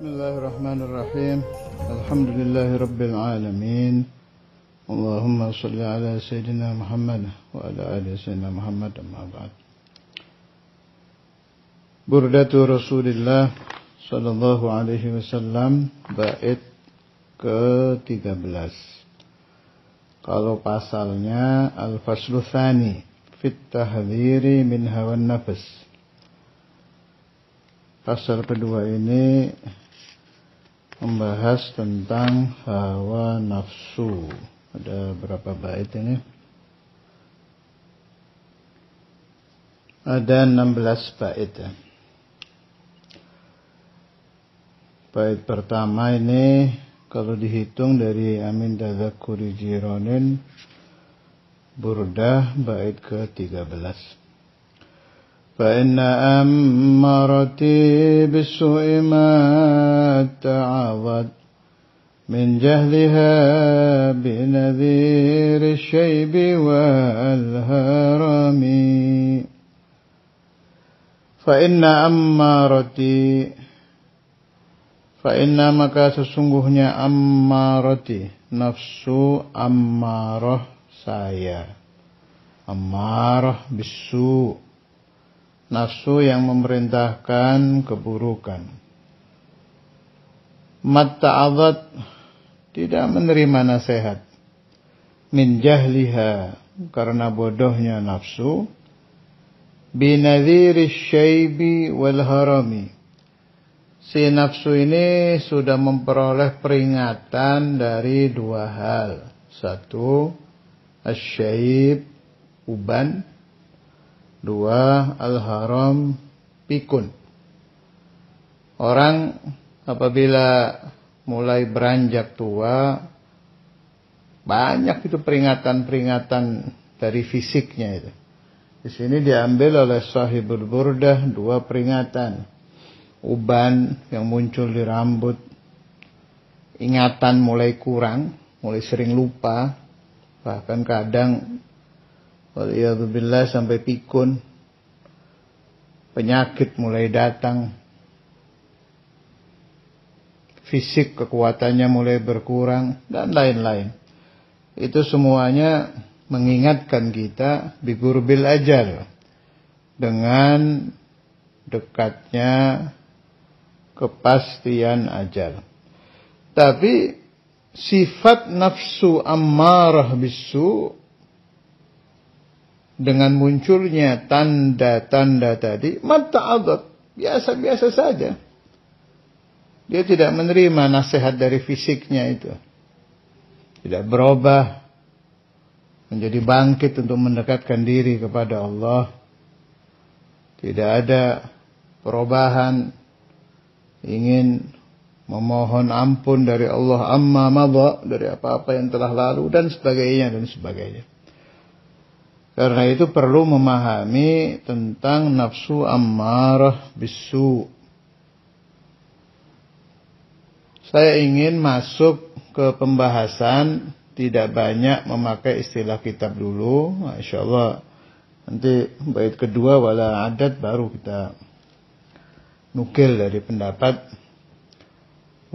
Bismillahirrahmanirrahim. Alhamdulillahi Rabbil alamin. Allahumma salli ala Sayyidina Muhammad wa ala ali Sayyidina Muhammad, amma ba'd. Burdatu Rasulillah sallallahu alaihi wasallam, bait ke-13. Kalau pasalnya Al-Faslu Tsani fit tahdhiri min hawan nafs. Pasal kedua ini membahas tentang hawa nafsu. Ada berapa bait ini? Ada 16 bait ya. Bait pertama ini kalau dihitung dari Amin Tadzakkuri Jironin, Burdah bait ke-13. فإن أمارتي بالسوء ما تعاضد من جهلها بنذير الشيب والهرم فإن maka sesungguhnya ammarati nafsu ammarah saya, ammarah bisu, nafsu yang memerintahkan keburukan. Matta'adhat, tidak menerima nasihat. Min jahliha, karena bodohnya nafsu. Binadhiri syaibi wal harami, si nafsu ini sudah memperoleh peringatan dari dua hal. Satu, asyaib, uban. Dua, al-haram, pikun. Orang apabila mulai beranjak tua, banyak itu peringatan-peringatan dari fisiknya itu. Di sini diambil oleh Sahibul Burdah dua peringatan. Uban yang muncul di rambut, ingatan mulai kurang, mulai sering lupa, bahkan kadang waliyadzubillah sampai pikun, penyakit mulai datang, fisik kekuatannya mulai berkurang, dan lain-lain. Itu semuanya mengingatkan kita biqurbil ajal, dengan dekatnya kepastian ajal. Tapi sifat nafsu ammarah bisu, dengan munculnya tanda-tanda tadi, matta'adhat, biasa-biasa saja. Dia tidak menerima nasihat dari fisiknya itu. Tidak berubah menjadi bangkit untuk mendekatkan diri kepada Allah. Tidak ada perubahan ingin memohon ampun dari Allah amma madha, dari apa-apa yang telah lalu, dan sebagainya dan sebagainya. Karena itu perlu memahami tentang nafsu ammarah bisu. Saya ingin masuk ke pembahasan, tidak banyak memakai istilah kitab dulu. Insyaallah nanti bait kedua wala adat baru kita nukil dari pendapat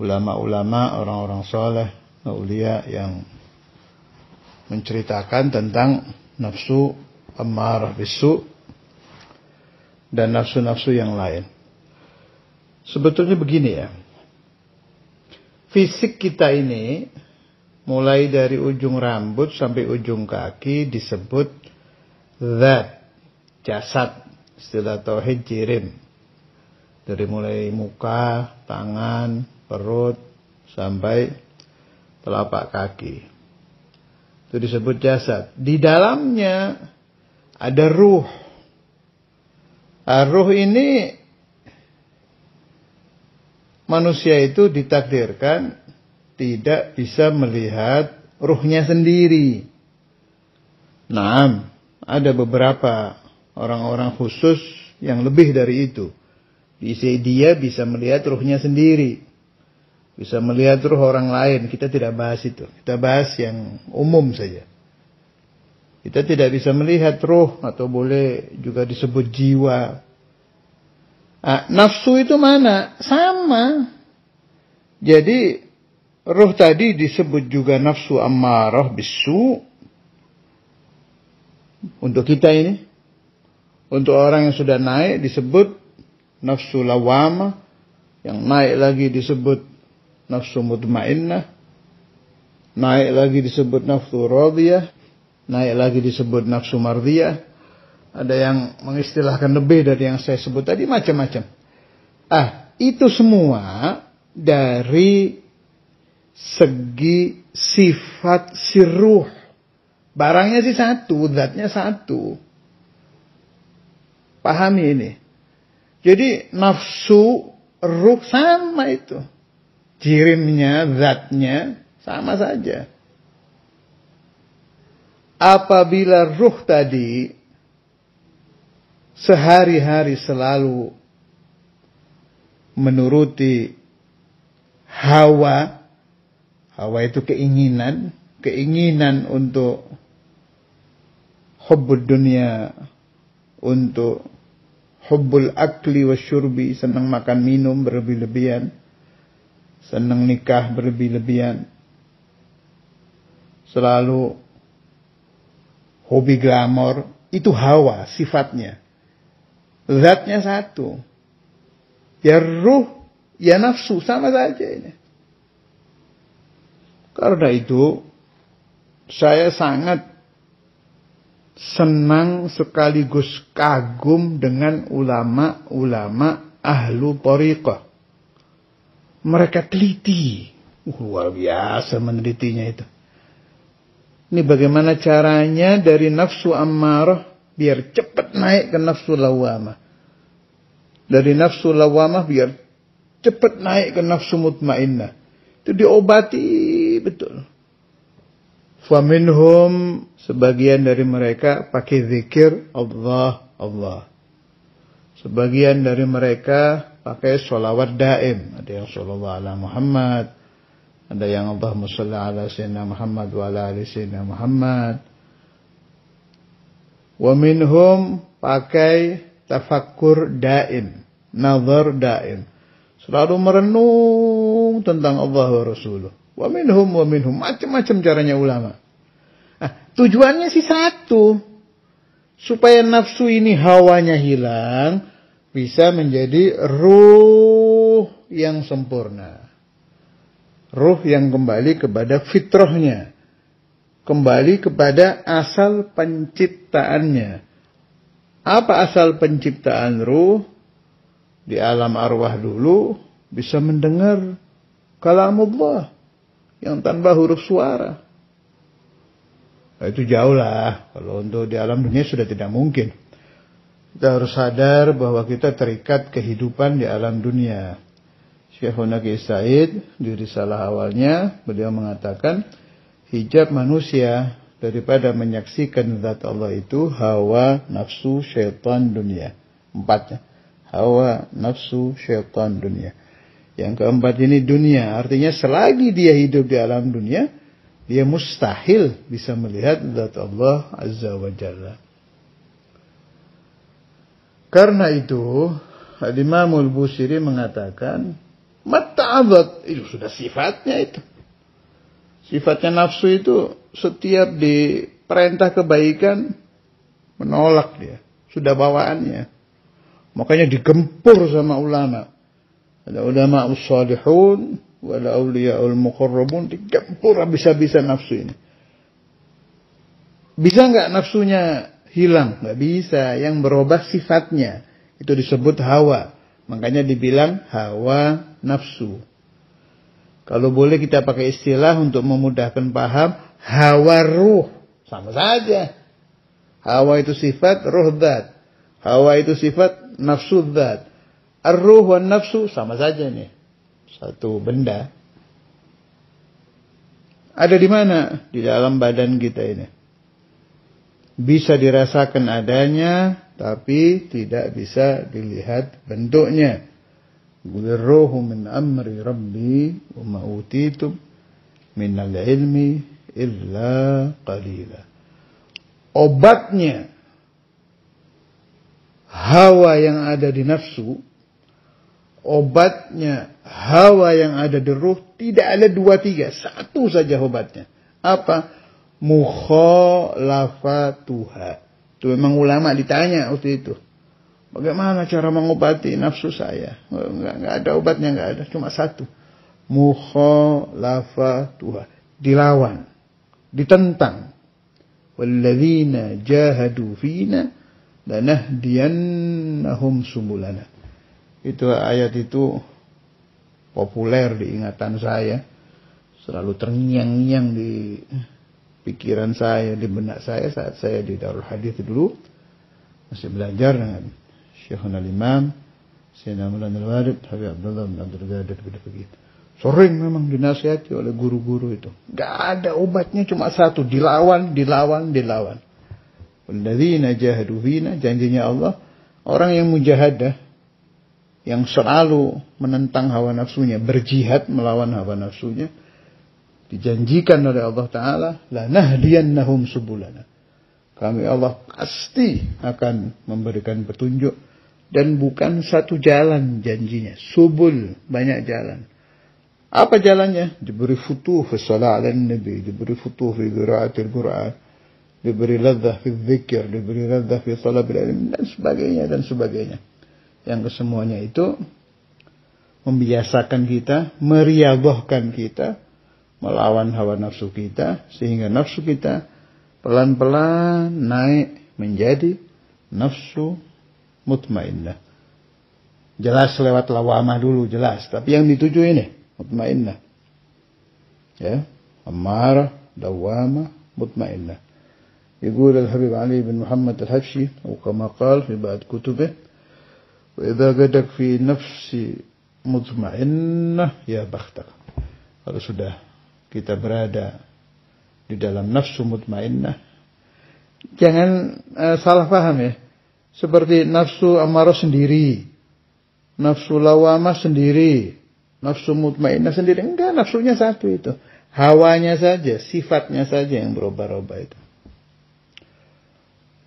ulama-ulama, orang-orang soleh, aulia yang menceritakan tentang nafsu ammarah bisu dan nafsu-nafsu yang lain. Sebetulnya begini ya. Fisik kita ini mulai dari ujung rambut sampai ujung kaki disebut zat, jasad, istilah tauhid jirim. Dari mulai muka, tangan, perut sampai telapak kaki. Itu disebut jasad. Di dalamnya ada ruh. Ruh ini manusia itu ditakdirkan tidak bisa melihat ruhnya sendiri. Nah, ada beberapa orang-orang khusus yang lebih dari itu. Dia bisa melihat ruhnya sendiri. Bisa melihat ruh orang lain. Kita tidak bahas itu. Kita bahas yang umum saja. Kita tidak bisa melihat ruh, atau boleh juga disebut jiwa. Nafsu itu mana? Sama. Jadi ruh tadi disebut juga nafsu ammarah bisu. Untuk kita ini, untuk orang yang sudah naik disebut nafsu lawamah, yang naik lagi disebut nafsu mutmainnah, naik lagi disebut nafsu radiyah, naik lagi disebut nafsu mardiyah. Ada yang mengistilahkan lebih dari yang saya sebut tadi, macam-macam. Itu semua dari segi sifat si ruh. Barangnya sih satu, zatnya satu. Pahami ini. Jadi nafsu, ruh sama itu. Jirimnya, zatnya sama saja. Apabila ruh tadi sehari-hari selalu menuruti hawa itu keinginan untuk hubbud dunia, untuk hubbul akli wasyurbi, senang makan minum berlebih-lebihan, senang nikah berlebih-lebihan, selalu hobi glamor, itu hawa sifatnya. Zatnya satu. Ya ruh, ya nafsu, sama saja ini. Karena itu saya sangat senang sekaligus kagum dengan ulama-ulama ahlu thariqah. Mereka teliti. Luar biasa menelitinya itu. Ini bagaimana caranya dari nafsu ammarah biar cepat naik ke nafsu lawamah. Dari nafsu lawamah biar cepat naik ke nafsu mutmainnah. Itu diobati betul. Faminhum, sebagian dari mereka pakai zikir Allah, Allah. Sebagian dari mereka pakai sholawat daim. Ada yang sholawat ala Muhammad. Ada yang Allahumma sholli ala sayyidina Muhammad wa ala ali sayyidina Muhammad. Wa minhum pakai tafakkur daim. Nazar daim. Selalu merenung tentang Allah wa Rasuluh. Wa minhum macam-macam caranya ulama. Tujuannya sih satu, supaya nafsu ini hawanya hilang, bisa menjadi ruh yang sempurna, ruh yang kembali kepada fitrahnya, kembali kepada asal penciptaannya. Apa asal penciptaan ruh? Di alam arwah dulu bisa mendengar kalamullah yang tanpa huruf suara. Nah, itu jauh lah. Kalau untuk di alam dunia sudah tidak mungkin. Kita harus sadar bahwa kita terikat kehidupan di alam dunia. Syekhuna Ki Said di risalah awalnya beliau mengatakan hijab manusia daripada menyaksikan zat Allah itu hawa, nafsu, syaitan, dunia. Empatnya. Hawa, nafsu, syaitan, dunia. Yang keempat ini dunia. Artinya selagi dia hidup di alam dunia, dia mustahil bisa melihat zat Allah Azza wa Jalla. Karena itu, Al-Imam Al-Busiri mengatakan, mata'adzat, itu sudah sifatnya itu. Sifatnya nafsu itu setiap diperintah kebaikan, menolak dia. Sudah bawaannya. Makanya digempur sama ulama. Ada ulama us-salihun, wala awliya'ul muqarrabun, digempur habis-habisan nafsu ini. Bisa nggak nafsunya hilang? Nggak bisa. Yang berubah sifatnya. Itu disebut hawa. Makanya dibilang hawa nafsu. Kalau boleh kita pakai istilah untuk memudahkan paham, hawa ruh. Sama saja. Hawa itu sifat, ruh zat. Hawa itu sifat, nafsu zat. Ar-ruh wa nafsu sama saja nih. Satu benda. Ada di mana? Di dalam badan kita ini. Bisa dirasakan adanya, tapi tidak bisa dilihat bentuknya. Qul min amri rabbi wa ma utitum minal ilmi illa qalila. Obatnya hawa yang ada di nafsu, obatnya Hawa yang ada di ruh tidak ada 2, 3. Satu saja obatnya. Apa? Mukhalafatuha. Itu memang ulama ditanya waktu itu. Bagaimana cara mengobati nafsu saya? Enggak ada obatnya, enggak ada. Cuma satu. Mukhalafatuha. Dilawan. Ditentang. Walladzina jahadu fina lanahdiyannahum subulana. Itu ayat itu populer di ingatan saya. Selalu terngiang-ngiang di pikiran saya, di benak saya saat saya di Darul Hadits dulu. Masih belajar dengan Syekhuna Imam Sayyidina Maulana Al-Warid Habib Abdullah bin Abdul Qadir begitu. Sering memang dinasihati oleh guru-guru itu. Gak ada obatnya, cuma satu. Dilawan. Walladzina jahadu fina, janjinya Allah. Orang yang mujahadah, yang selalu menentang hawa nafsunya, berjihad melawan hawa nafsunya, dijanjikan oleh Allah Ta'ala, lanahdiyannahum subulana. Kami Allah pasti akan memberikan petunjuk. Dan bukan satu jalan janjinya. Subul, banyak jalan. Apa jalannya? Diberi futuh fi salat ala nabi, diberi futuh fi qiraatil Quran, diberi ladzah fi dzikir, diberi ladzah fi talabil ilm, dan sebagainya. Yang kesemuanya itu membiasakan kita, meriyadhahkan kita melawan hawa nafsu kita, sehingga nafsu kita pelan-pelan naik menjadi nafsu mutmainnah. Jelas lewat lawamah dulu, jelas. Tapi yang dituju ini mutmainnah. Ya, amarah, dawamah, mutmainnah. يقول الحبيب علي بن محمد الحبشي أو كما قال في بعض كتبه وإذا قدك في نفس mutmainnah ya bakhtak. Kalau sudah kita berada di dalam nafsu mutmainnah, jangan salah paham ya. Seperti nafsu amarah sendiri, nafsu lawamah sendiri, nafsu mutmainnah sendiri. Enggak, nafsunya satu itu. Hawanya saja, sifatnya saja yang berubah-ubah itu.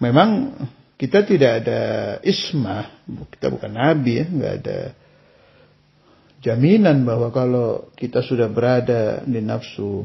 Memang kita tidak ada ismah, kita bukan nabi ya, enggak ada jaminan bahwa kalau kita sudah berada di nafsu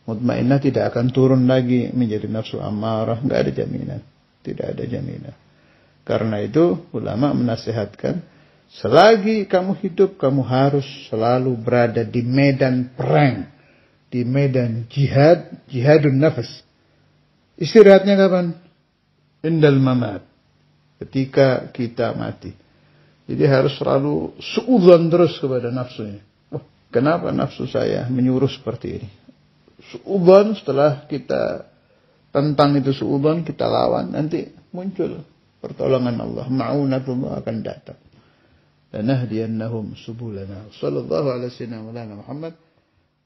mutmainnah tidak akan turun lagi menjadi nafsu amarah, enggak ada jaminan. Tidak ada jaminan. Karena itu ulama menasihatkan, selagi kamu hidup, kamu harus selalu berada di medan perang. Di medan jihad, jihadun nafas. Istirahatnya kapan? Indal mamat. Ketika kita mati. Jadi harus selalu suudzon terus kepada nafsunya. Oh, kenapa nafsu saya menyuruh seperti ini? Suudzon, setelah kita tentang itu suudzon, kita lawan, nanti muncul pertolongan Allah, ma'unatullah akan datang. Lanahdiyannahum subulana. Sallallahu alaihi wasallam Muhammad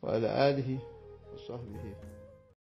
wa ala alihi wa sahbihi.